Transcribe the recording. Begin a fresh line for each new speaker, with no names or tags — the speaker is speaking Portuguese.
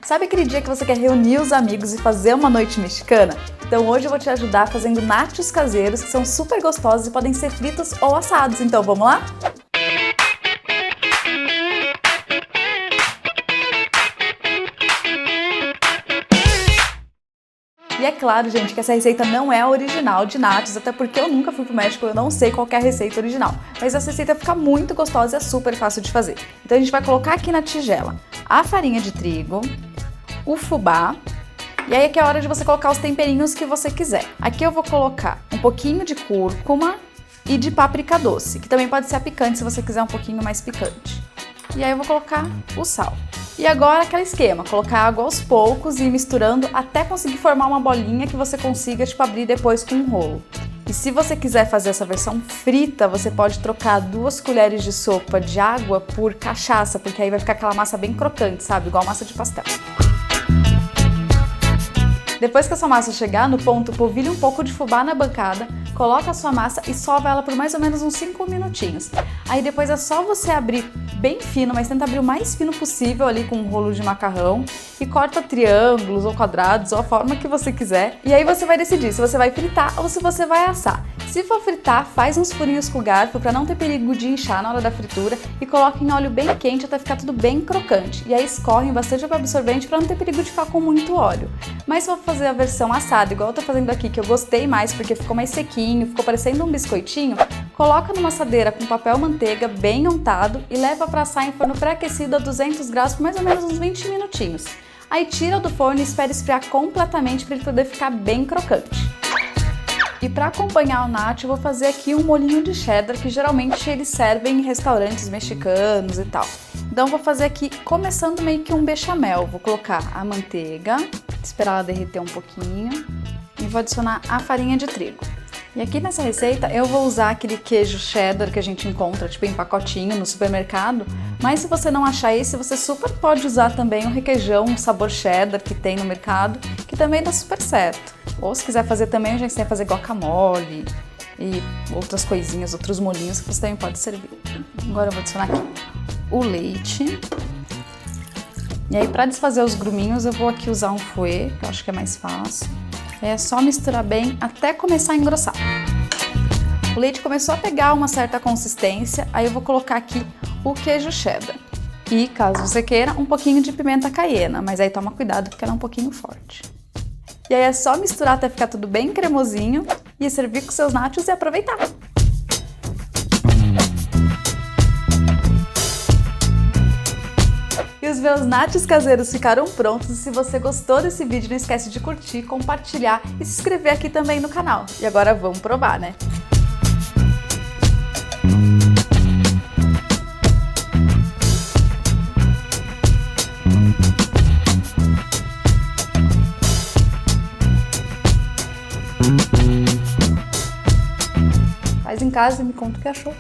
Sabe aquele dia que você quer reunir os amigos e fazer uma noite mexicana? Então hoje eu vou te ajudar fazendo nachos caseiros que são super gostosos e podem ser fritos ou assados. Então vamos lá? E é claro, gente, que essa receita não é a original de nachos, até porque eu nunca fui pro México, eu não sei qual que é a receita original. Mas essa receita fica muito gostosa e é super fácil de fazer. Então a gente vai colocar aqui na tigela a farinha de trigo, o fubá, e aí aqui é a hora de você colocar os temperinhos que você quiser. Aqui eu vou colocar um pouquinho de cúrcuma e de páprica doce, que também pode ser a picante se você quiser um pouquinho mais picante. E aí eu vou colocar o sal. E agora aquele esquema, colocar água aos poucos e ir misturando até conseguir formar uma bolinha que você consiga abrir depois com um rolo. E se você quiser fazer essa versão frita, você pode trocar 2 colheres de sopa de água por cachaça, porque aí vai ficar aquela massa bem crocante, sabe? Igual massa de pastel. Depois que a sua massa chegar no ponto, polvilhe um pouco de fubá na bancada, coloca a sua massa e sova ela por mais ou menos uns 5 minutinhos. Aí depois é só você abrir bem fino, mas tenta abrir o mais fino possível ali com um rolo de macarrão e corta triângulos ou quadrados ou a forma que você quiser. E aí você vai decidir se você vai fritar ou se você vai assar. Se for fritar, faz uns furinhos com o garfo para não ter perigo de inchar na hora da fritura e coloque em óleo bem quente até ficar tudo bem crocante. E aí escorrem bastante o absorvente para não ter perigo de ficar com muito óleo. Mas se for fazer a versão assada, igual eu tô fazendo aqui, que eu gostei mais porque ficou mais sequinho, ficou parecendo um biscoitinho, coloca numa assadeira com papel manteiga bem untado e leva para assar em forno pré-aquecido a 200 graus por mais ou menos uns 20 minutinhos. Aí tira do forno e espera esfriar completamente para ele poder ficar bem crocante. E para acompanhar o nacho, eu vou fazer aqui um molhinho de cheddar, que geralmente eles servem em restaurantes mexicanos e tal. Então vou fazer aqui, começando meio que um bechamel. Vou colocar a manteiga, esperar ela derreter um pouquinho e vou adicionar a farinha de trigo. E aqui nessa receita eu vou usar aquele queijo cheddar que a gente encontra tipo em pacotinho no supermercado, mas se você não achar esse, você super pode usar também o requeijão sabor cheddar que tem no mercado, que também dá super certo. Ou se quiser fazer também, eu já ensinei a fazer guacamole e outras coisinhas, outros molhinhos que você também pode servir. Agora eu vou adicionar aqui o leite. E aí para desfazer os gruminhos eu vou aqui usar um fouet, que eu acho que é mais fácil. É só misturar bem até começar a engrossar. O leite começou a pegar uma certa consistência, aí eu vou colocar aqui o queijo cheddar. E, caso você queira, um pouquinho de pimenta caiena, mas aí toma cuidado porque ela é um pouquinho forte. E aí é só misturar até ficar tudo bem cremosinho e servir com seus nachos e aproveitar! E os meus nachos caseiros ficaram prontos e se você gostou desse vídeo, não esquece de curtir, compartilhar e se inscrever aqui também no canal. E agora vamos provar, né? Faz em casa e me conta o que achou.